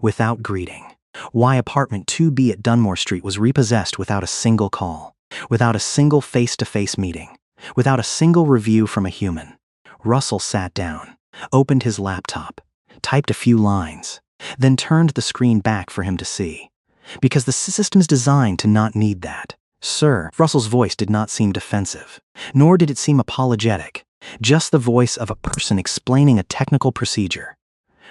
without greeting, why apartment 2B at Dunmore Street was repossessed without a single call, without a single face-to-face meeting, without a single review from a human. Russell sat down, opened his laptop, typed a few lines, then turned the screen back for him to see. Because the system's designed to not need that. "Sir," Russell's voice did not seem defensive, nor did it seem apologetic, just the voice of a person explaining a technical procedure.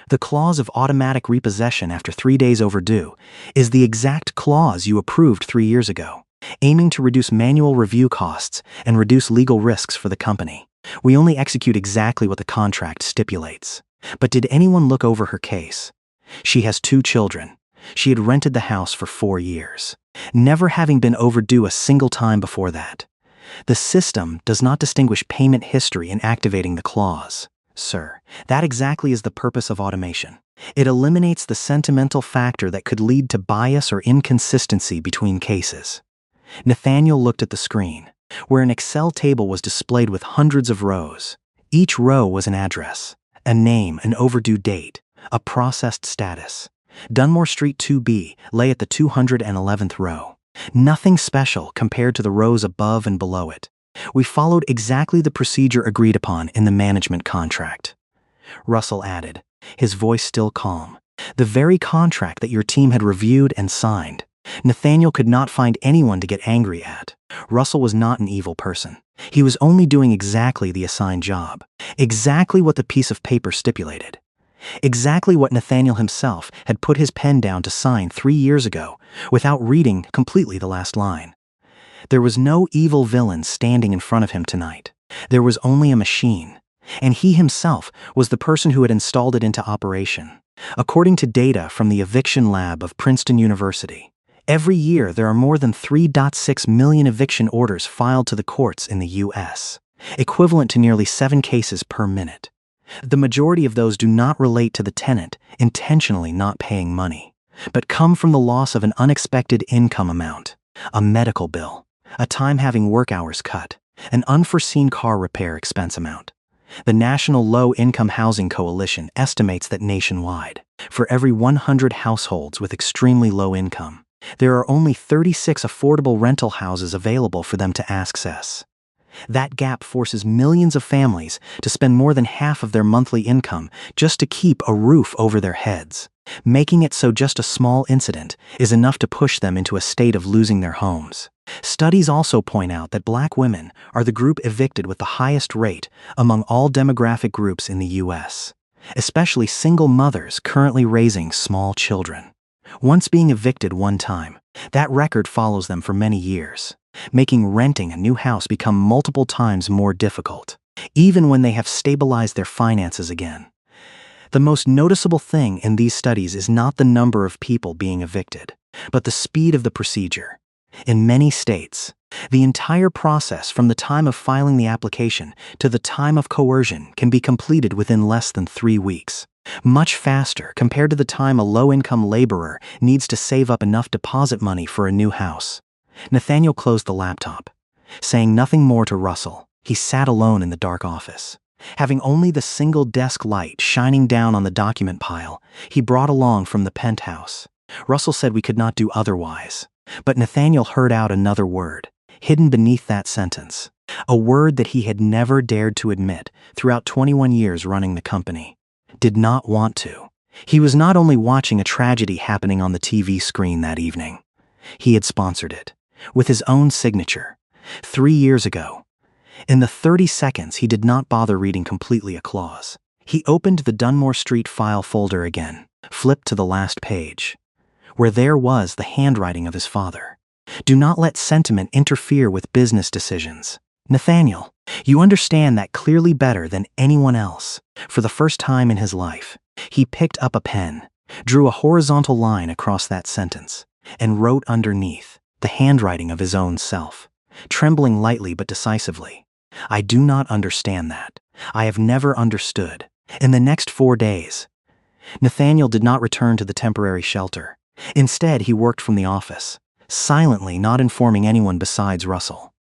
"The clause of automatic repossession after 3 days overdue is the exact clause you approved 3 years ago, aiming to reduce manual review costs and reduce legal risks for the company. We only execute exactly what the contract stipulates. But did anyone look over her case? She has 2 children. She had rented the house for 4 years, never having been overdue a single time before that. The system does not distinguish payment history in activating the clause. Sir, that exactly is the purpose of automation. It eliminates the sentimental factor that could lead to bias or inconsistency between cases." Nathaniel looked at the screen, where an Excel table was displayed with hundreds of rows. Each row was an address, a name, an overdue date, a processed status. Dunmore Street 2B lay at the 211th row. Nothing special compared to the rows above and below it. "We followed exactly the procedure agreed upon in the management contract," Russell added, his voice still calm. "The very contract that your team had reviewed and signed." Nathaniel could not find anyone to get angry at. Russell was not an evil person. He was only doing exactly the assigned job, exactly what the piece of paper stipulated. Exactly what Nathaniel himself had put his pen down to sign 3 years ago without reading completely the last line. There was no evil villain standing in front of him tonight. There was only a machine, and he himself was the person who had installed it into operation. According to data from the eviction lab of Princeton University, every year there are more than 3.6 million eviction orders filed to the courts in the U.S., equivalent to nearly 7 cases per minute. The majority of those do not relate to the tenant intentionally not paying money, but come from the loss of an unexpected income amount, a medical bill, a time having work hours cut, an unforeseen car repair expense amount. The National Low-Income Housing Coalition estimates that nationwide, for every 100 households with extremely low income, there are only 36 affordable rental houses available for them to access. That gap forces millions of families to spend more than half of their monthly income just to keep a roof over their heads, making it so just a small incident is enough to push them into a state of losing their homes. Studies also point out that Black women are the group evicted with the highest rate among all demographic groups in the U.S., especially single mothers currently raising small children. Once being evicted one time, that record follows them for many years, making renting a new house become multiple times more difficult, even when they have stabilized their finances again. The most noticeable thing in these studies is not the number of people being evicted, but the speed of the procedure. In many states, the entire process from the time of filing the application to the time of coercion can be completed within less than 3 weeks, much faster compared to the time a low-income laborer needs to save up enough deposit money for a new house. Nathaniel closed the laptop. Saying nothing more to Russell, he sat alone in the dark office. Having only the single desk light shining down on the document pile he brought along from the penthouse. Russell said we could not do otherwise. But Nathaniel heard out another word, hidden beneath that sentence, a word that he had never dared to admit throughout 21 years running the company. Did not want to. He was not only watching a tragedy happening on the TV screen that evening. He had sponsored it, with his own signature, 3 years ago. In the 30 seconds, he did not bother reading completely a clause. He opened the Dunmore Street file folder again, flipped to the last page, where there was the handwriting of his father. Do not let sentiment interfere with business decisions. Nathaniel, you understand that clearly better than anyone else. For the first time in his life, he picked up a pen, drew a horizontal line across that sentence, and wrote underneath the handwriting of his own self, trembling lightly but decisively. I do not understand that. I have never understood. In the next 4 days, Nathaniel did not return to the temporary shelter. Instead, he worked from the office, silently, not informing anyone besides Russell.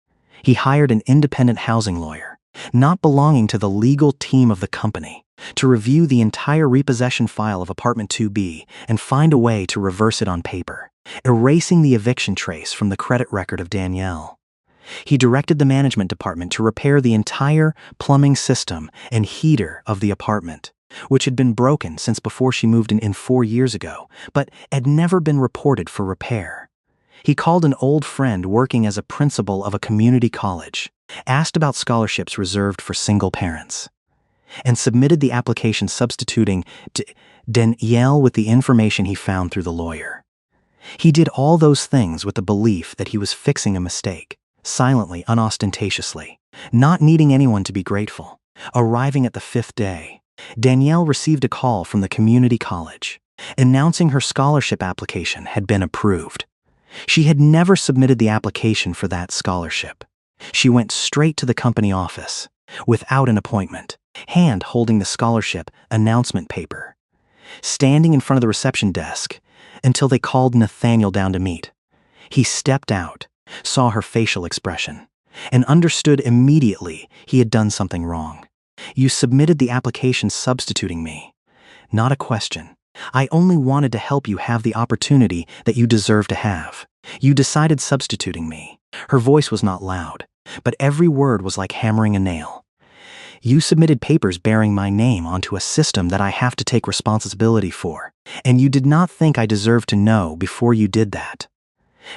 He hired an independent housing lawyer, not belonging to the legal team of the company, to review the entire repossession file of apartment 2B and find a way to reverse it on paper, erasing the eviction trace from the credit record of Danielle. He directed the management department to repair the entire plumbing system and heater of the apartment, which had been broken since before she moved in 4 years ago, but had never been reported for repair. He called an old friend working as a principal of a community college, asked about scholarships reserved for single parents, and submitted the application substituting Danielle with the information he found through the lawyer. He did all those things with the belief that he was fixing a mistake, silently, unostentatiously, not needing anyone to be grateful. Arriving at the 5th day, Danielle received a call from the community college, announcing her scholarship application had been approved. She had never submitted the application for that scholarship. She went straight to the company office, without an appointment, hand holding the scholarship announcement paper, standing in front of the reception desk until they called Nathaniel down to meet. He stepped out, saw her facial expression, and understood immediately he had done something wrong. You submitted the application substituting me. Not a question. I only wanted to help you have the opportunity that you deserve to have. You decided substituting me. Her voice was not loud, but every word was like hammering a nail. You submitted papers bearing my name onto a system that I have to take responsibility for, and you did not think I deserved to know before you did that.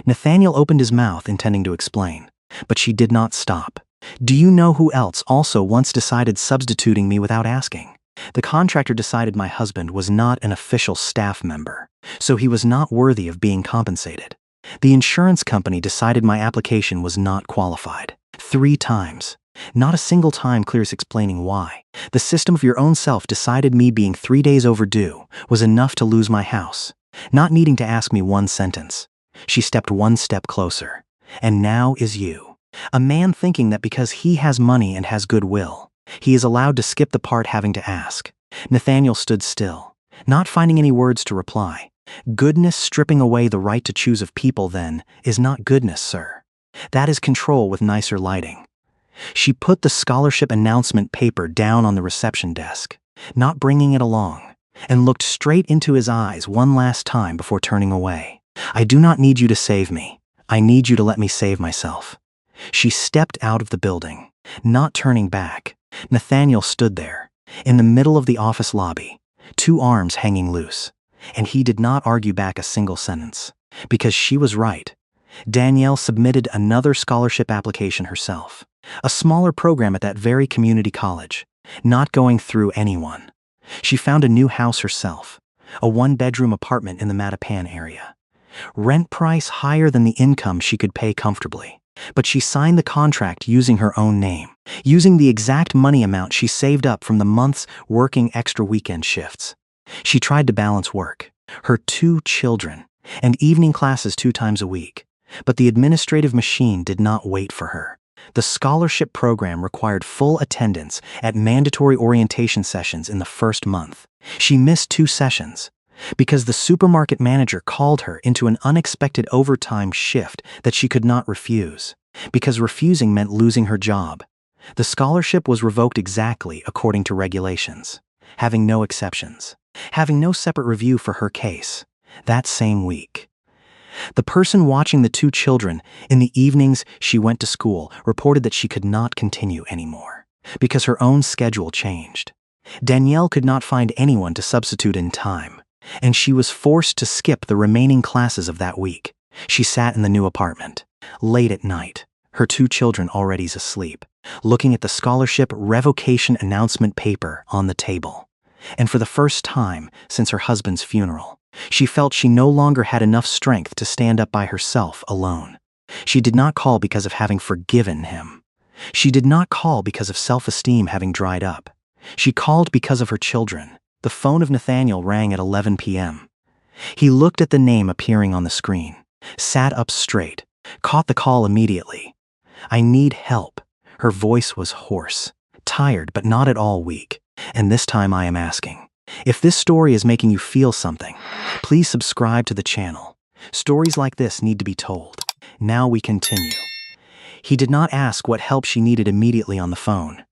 Nathaniel opened his mouth intending to explain, but she did not stop. Do you know who else also once decided substituting me without asking? The contractor decided my husband was not an official staff member, so he was not worthy of being compensated. The insurance company decided my application was not qualified. 3 times. Not a single time clears explaining why. The system of your own self decided me being 3 days overdue was enough to lose my house, not needing to ask me one sentence. She stepped 1 step closer. And now is you. A man thinking that because he has money and has goodwill, he is allowed to skip the part having to ask. Nathaniel stood still, not finding any words to reply. Goodness stripping away the right to choose of people, then, is not goodness, sir. That is control with nicer lighting. She put the scholarship announcement paper down on the reception desk, not bringing it along, and looked straight into his eyes one last time before turning away. I do not need you to save me. I need you to let me save myself. She stepped out of the building, not turning back. Nathaniel stood there, in the middle of the office lobby, 2 arms hanging loose, and he did not argue back a single sentence, because she was right. Danielle submitted another scholarship application herself, a smaller program at that very community college, not going through anyone. She found a new house herself, a 1-bedroom apartment in the Mattapan area. Rent price higher than the income she could pay comfortably. But she signed the contract using her own name, using the exact money amount she saved up from the months working extra weekend shifts. She tried to balance work, her 2 children, and evening classes 2 times a week, but the administrative machine did not wait for her. The scholarship program required full attendance at mandatory orientation sessions in the first month. She missed 2 sessions because the supermarket manager called her into an unexpected overtime shift that she could not refuse, because refusing meant losing her job. The scholarship was revoked exactly according to regulations, having no exceptions, having no separate review for her case. That same week, the person watching the 2 children in the evenings she went to school reported that she could not continue anymore because her own schedule changed. Danielle could not find anyone to substitute in time, and she was forced to skip the remaining classes of that week. She sat in the new apartment, late at night, her 2 children already asleep, looking at the scholarship revocation announcement paper on the table. And for the first time since her husband's funeral, she felt she no longer had enough strength to stand up by herself alone. She did not call because of having forgiven him. She did not call because of self-esteem having dried up. She called because of her children. The phone of Nathaniel rang at 11 p.m. He looked at the name appearing on the screen, sat up straight, caught the call immediately. "I need help." Her voice was hoarse, tired but not at all weak. "And this time I am asking, if this story is making you feel something, please subscribe to the channel. Stories like this need to be told." Now we continue. He did not ask what help she needed immediately on the phone.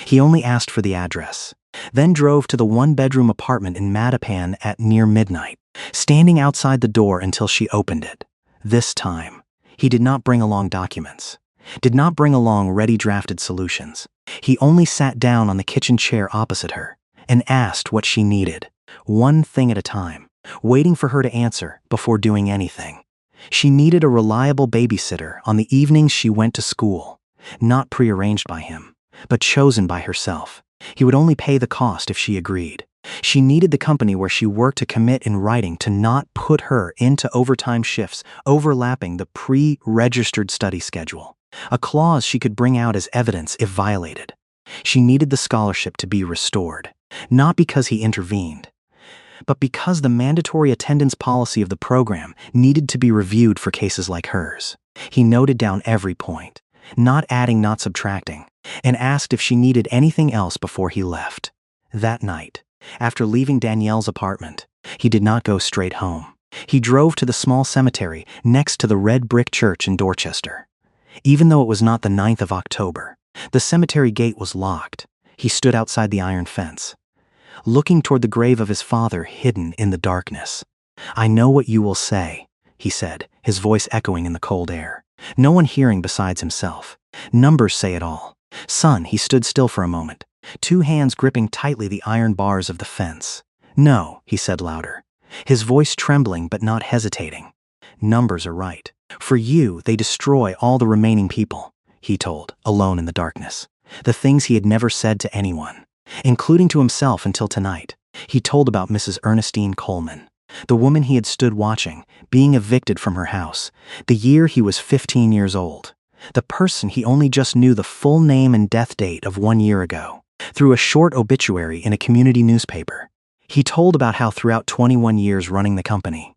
He only asked for the address, then drove to the 1-bedroom apartment in Mattapan at near midnight, standing outside the door until she opened it. This time, he did not bring along documents, did not bring along ready-drafted solutions. He only sat down on the kitchen chair opposite her and asked what she needed, one thing at a time, waiting for her to answer before doing anything. She needed a reliable babysitter on the evenings she went to school, not prearranged by him, but chosen by herself. He would only pay the cost if she agreed. She needed the company where she worked to commit in writing to not put her into overtime shifts overlapping the pre-registered study schedule, a clause she could bring out as evidence if violated. She needed the scholarship to be restored, not because he intervened, but because the mandatory attendance policy of the program needed to be reviewed for cases like hers. He noted down every point, not adding, not subtracting, and asked if she needed anything else before he left. That night, after leaving Danielle's apartment, he did not go straight home. He drove to the small cemetery next to the red brick church in Dorchester. Even though it was not the 9th of October, the cemetery gate was locked. He stood outside the iron fence, looking toward the grave of his father hidden in the darkness. "I know what you will say," he said, his voice echoing in the cold air, no one hearing besides himself. "Numbers say it all." "Son," he stood still for a moment, 2 hands gripping tightly the iron bars of the fence. "No," he said louder, his voice trembling but not hesitating. "Numbers are right. For you, they destroy all the remaining people," he told, alone in the darkness. The things he had never said to anyone, including to himself until tonight. He told about Mrs. Ernestine Coleman, the woman he had stood watching, being evicted from her house, the year he was 15 years old. The person he only just knew the full name and death date of 1 year ago, through a short obituary in a community newspaper. He told about how throughout 21 years running the company,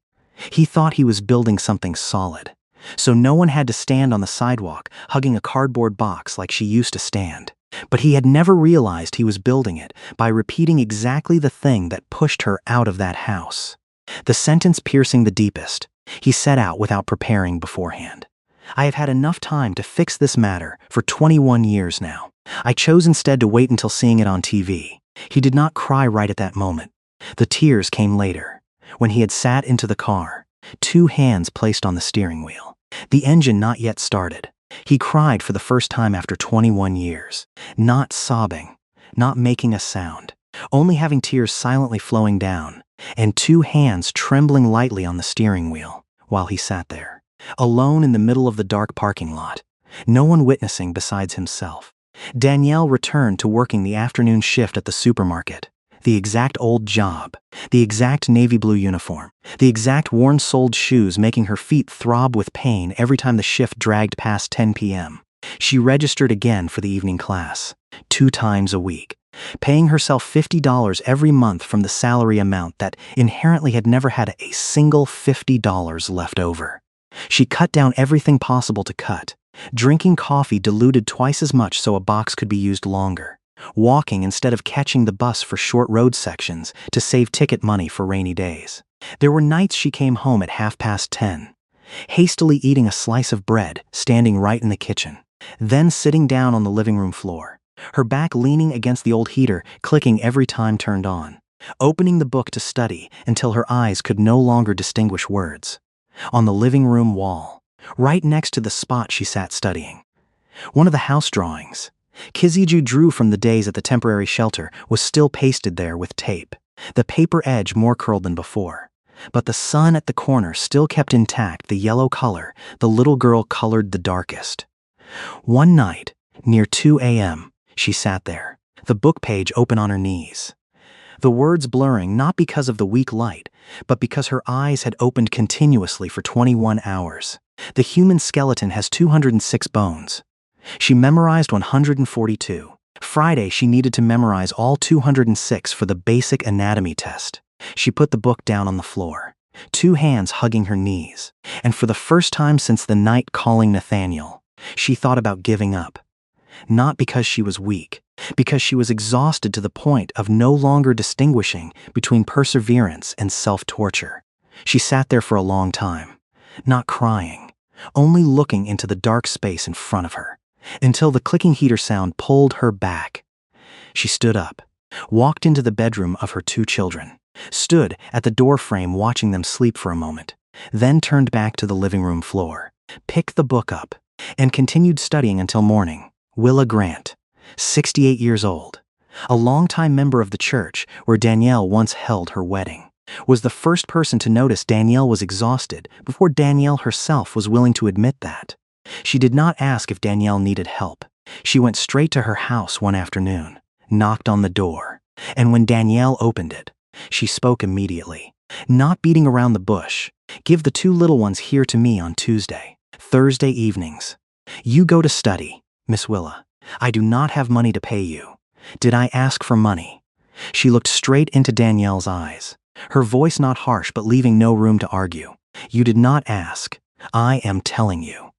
he thought he was building something solid, so no one had to stand on the sidewalk hugging a cardboard box like she used to stand. But he had never realized he was building it by repeating exactly the thing that pushed her out of that house. The sentence piercing the deepest, he set out without preparing beforehand. "I have had enough time to fix this matter for 21 years now. I chose instead to wait until seeing it on TV." He did not cry right at that moment. The tears came later, when he had sat into the car, 2 hands placed on the steering wheel, the engine not yet started. He cried for the first time after 21 years, not sobbing, not making a sound, only having tears silently flowing down, and 2 hands trembling lightly on the steering wheel while he sat there, alone in the middle of the dark parking lot, no one witnessing besides himself. Danielle returned to working the afternoon shift at the supermarket. The exact old job, the exact navy blue uniform, the exact worn-soled shoes making her feet throb with pain every time the shift dragged past 10 p.m. She registered again for the evening class, 2 times a week, paying herself $50 every month from the salary amount that inherently had never had a single $50 left over. She cut down everything possible to cut, drinking coffee diluted twice as much so a box could be used longer, walking instead of catching the bus for short road sections to save ticket money for rainy days. There were nights she came home at 10:30, hastily eating a slice of bread, standing right in the kitchen, then sitting down on the living room floor, her back leaning against the old heater, clicking every time turned on, opening the book to study until her eyes could no longer distinguish words. On the living room wall, right next to the spot she sat studying, one of the house drawings Kiziju drew from the days at the temporary shelter was still pasted there with tape, the paper edge more curled than before. but the sun at the corner still kept intact the yellow color the little girl colored the darkest. One night, near 2 a.m., she sat there, the book page open on her knees. The words blurring not because of the weak light, but because her eyes had opened continuously for 21 hours. The human skeleton has 206 bones. She memorized 142. Friday, she needed to memorize all 206 for the basic anatomy test. She put the book down on the floor, two hands hugging her knees, and for the first time since the night calling Nathaniel, she thought about giving up. Not because she was weak, because she was exhausted to the point of no longer distinguishing between perseverance and self-torture. She sat there for a long time, not crying, only looking into the dark space in front of her, until the clicking heater sound pulled her back. She stood up, walked into the bedroom of her two children, stood at the doorframe watching them sleep for a moment, then turned back to the living room floor, picked the book up, and continued studying until morning. Willa Grant, 68 years old, a longtime member of the church where Danielle once held her wedding, was the first person to notice Danielle was exhausted before Danielle herself was willing to admit that. She did not ask if Danielle needed help. She went straight to her house one afternoon, knocked on the door, and when Danielle opened it, she spoke immediately, not beating around the bush. "Give the two little ones here to me on Tuesday, Thursday evenings. You go to study, Miss Willa. I do not have money to pay you. Did I ask for money?" She looked straight into Danielle's eyes, her voice not harsh but leaving no room to argue. "You did not ask. I am telling you.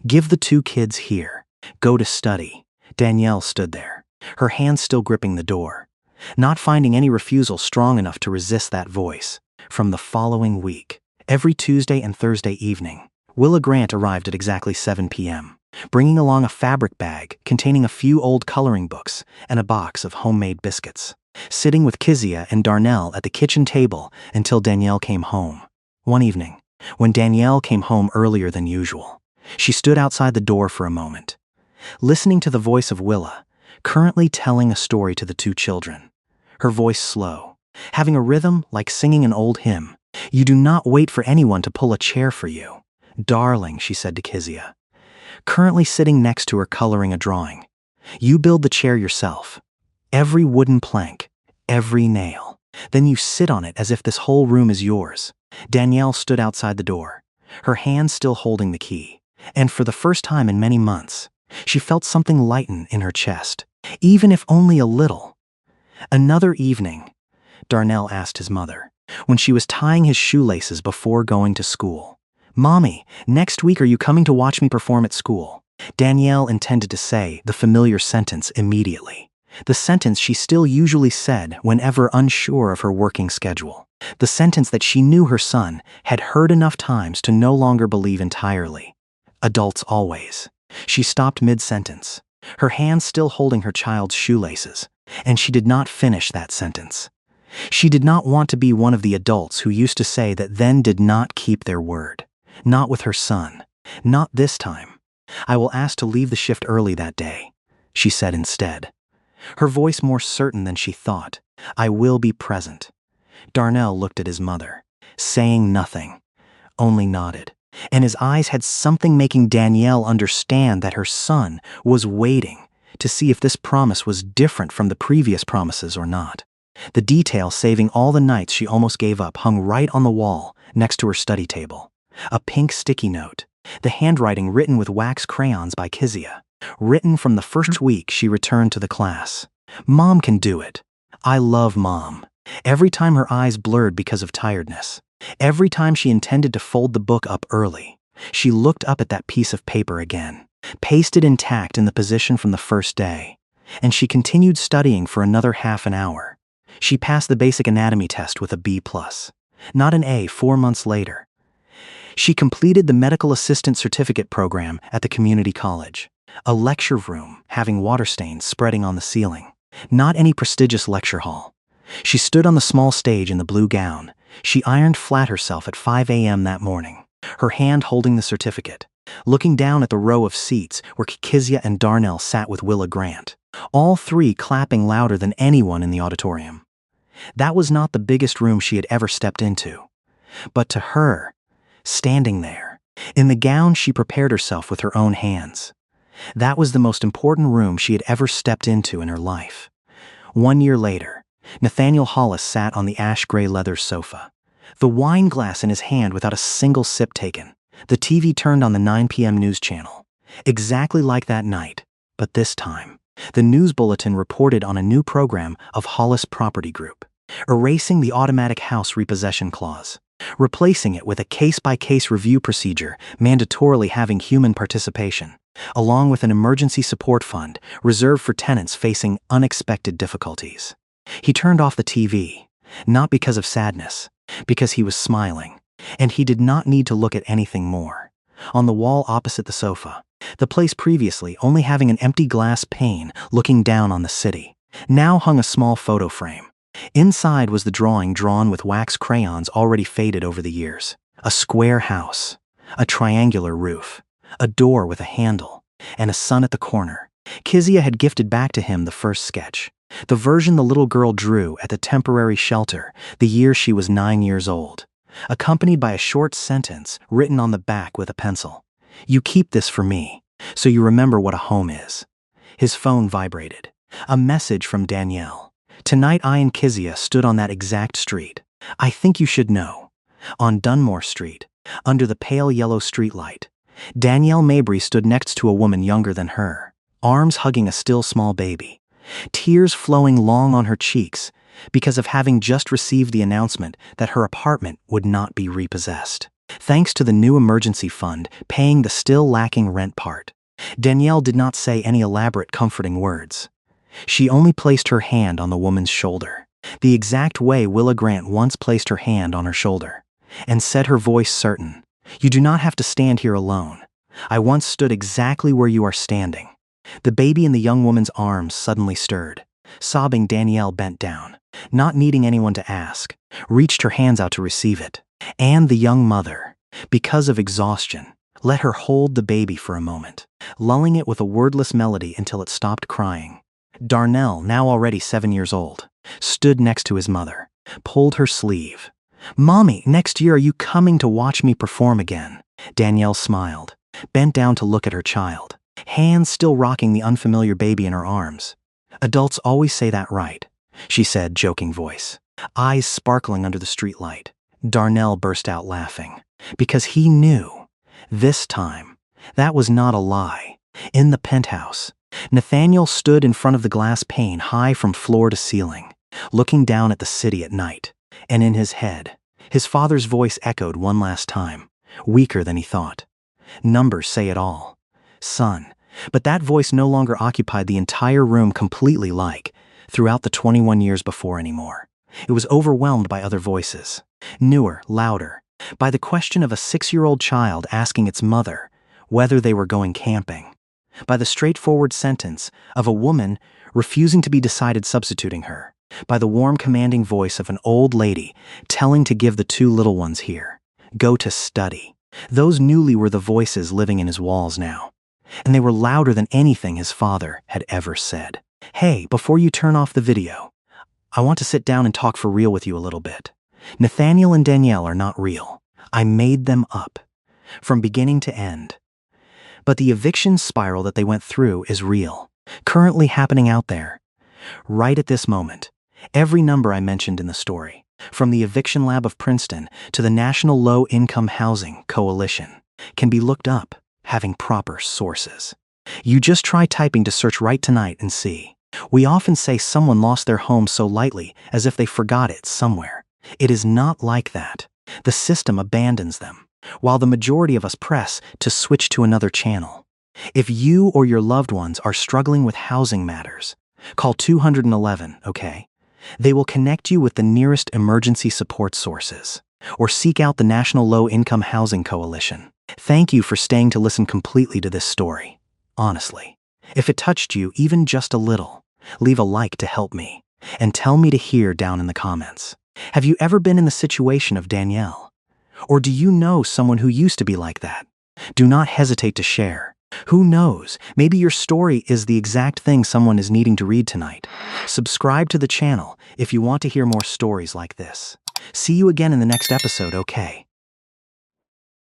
Give the two kids here. Go to study." Danielle stood there, her hands still gripping the door, not finding any refusal strong enough to resist that voice. From the following week, every Tuesday and Thursday evening, Willa Grant arrived at exactly 7 p.m., bringing along a fabric bag containing a few old coloring books and a box of homemade biscuits, sitting with Kezia and Darnell at the kitchen table until Danielle came home. One evening, when Danielle came home earlier than usual, she stood outside the door for a moment, listening to the voice of Willa, currently telling a story to the two children. Her voice slow, having a rhythm like singing an old hymn. "You do not wait for anyone to pull a chair for you. Darling," she said to Kezia, currently sitting next to her coloring a drawing. "You build the chair yourself. Every wooden plank, every nail. Then you sit on it as if this whole room is yours." Danielle stood outside the door, her hand still holding the key, and for the first time in many months, she felt something lighten in her chest, even if only a little. Another evening, Darnell asked his mother, when she was tying his shoelaces before going to school. "Mommy, next week are you coming to watch me perform at school?" Danielle intended to say the familiar sentence immediately, the sentence she still usually said whenever unsure of her working schedule, the sentence that she knew her son had heard enough times to no longer believe entirely. Adults always. She stopped mid-sentence, her hand still holding her child's shoelaces, and she did not finish that sentence. She did not want to be one of the adults who used to say that then did not keep their word. Not with her son. Not this time. "I will ask to leave the shift early that day," she said instead, her voice more certain than she thought. "I will be present." Darnell looked at his mother, saying nothing, only nodded, and his eyes had something making Danielle understand that her son was waiting to see if this promise was different from the previous promises or not. The detail saving all the nights she almost gave up hung right on the wall next to her study table. A pink sticky note, the handwriting written with wax crayons by Kezia, written from the first week she returned to the class. "Mom can do it. I love Mom." Every time her eyes blurred because of tiredness, every time she intended to fold the book up early, she looked up at that piece of paper again, pasted intact in the position from the first day, and she continued studying for another half an hour. She passed the basic anatomy test with a B+, not an A 4 months later. She completed the medical assistant certificate program at the community college, a lecture room having water stains spreading on the ceiling, not any prestigious lecture hall. She stood on the small stage in the blue gown. She ironed flat herself at 5 a.m. that morning, her hand holding the certificate, looking down at the row of seats where Kezia and Darnell sat with Willa Grant, all three clapping louder than anyone in the auditorium. That was not the biggest room she had ever stepped into. But to her, standing there, in the gown she prepared herself with her own hands, that was the most important room she had ever stepped into in her life. 1 year later, Nathaniel Hollis sat on the ash-gray leather sofa, the wine glass in his hand without a single sip taken. The TV turned on the 9 p.m. news channel, exactly like that night, but this time, the news bulletin reported on a new program of Hollis Property Group, erasing the automatic house repossession clause, replacing it with a case-by-case review procedure mandatorily having human participation, along with an emergency support fund reserved for tenants facing unexpected difficulties. He turned off the TV, not because of sadness, because he was smiling, and he did not need to look at anything more. On the wall opposite the sofa, the place previously only having an empty glass pane looking down on the city, now hung a small photo frame. Inside was the drawing drawn with wax crayons already faded over the years. A square house, a triangular roof, a door with a handle, and a sun at the corner. Kezia had gifted back to him the first sketch, the version the little girl drew at the temporary shelter the year she was 9 years old, accompanied by a short sentence written on the back with a pencil. "You keep this for me, so you remember what a home is." His phone vibrated. A message from Danielle. "Tonight I and Kezia stood on that exact street. I think you should know. On Dunmore Street, under the pale yellow streetlight, Danielle Mabry stood next to a woman younger than her, arms hugging a still small baby, tears flowing long on her cheeks because of having just received the announcement that her apartment would not be repossessed, thanks to the new emergency fund paying the still lacking rent part." Danielle did not say any elaborate comforting words. She only placed her hand on the woman's shoulder, the exact way Willa Grant once placed her hand on her shoulder, and said, her voice certain, "You do not have to stand here alone. I once stood exactly where you are standing." The baby in the young woman's arms suddenly stirred. Sobbing, Danielle bent down, not needing anyone to ask, reached her hands out to receive it. And the young mother, because of exhaustion, let her hold the baby for a moment, lulling it with a wordless melody until it stopped crying. Darnell, now already 7 years old, stood next to his mother, pulled her sleeve. "Mommy, next year are you coming to watch me perform again?" Danielle smiled, bent down to look at her child, hands still rocking the unfamiliar baby in her arms. "Adults always say that, right?" she said, joking voice, eyes sparkling under the streetlight. Darnell burst out laughing, because he knew, this time, that was not a lie. In the penthouse, Nathaniel stood in front of the glass pane high from floor to ceiling, looking down at the city at night, and in his head, his father's voice echoed one last time, weaker than he thought. "Numbers say it all, son." But that voice no longer occupied the entire room completely like, throughout the 21 years before anymore. It was overwhelmed by other voices, newer, louder, by the question of a 6-year-old child asking its mother whether they were going camping, by the straightforward sentence of a woman refusing to be decided substituting her, by the warm commanding voice of an old lady telling to give the 2 little ones here, go to study. Those newly were the voices living in his walls now, and they were louder than anything his father had ever said. "Hey, before you turn off the video, I want to sit down and talk for real with you a little bit. Nathaniel and Danielle are not real. I made them up, from beginning to end. But the eviction spiral that they went through is real, currently happening out there, right at this moment. Every number I mentioned in the story, from the Eviction Lab of Princeton to the National Low Income Housing Coalition, can be looked up, having proper sources. You just try typing to search right tonight and see. We often say someone lost their home so lightly as if they forgot it somewhere. It is not like that. The system abandons them, while the majority of us press to switch to another channel. If you or your loved ones are struggling with housing matters, call 211, okay? They will connect you with the nearest emergency support sources, or seek out the National Low Income Housing Coalition. Thank you for staying to listen completely to this story. Honestly, if it touched you even just a little, leave a like to help me, and tell me to hear down in the comments. Have you ever been in the situation of Danielle? Or do you know someone who used to be like that? Do not hesitate to share. Who knows, maybe your story is the exact thing someone is needing to read tonight. Subscribe to the channel if you want to hear more stories like this. See you again in the next episode, okay?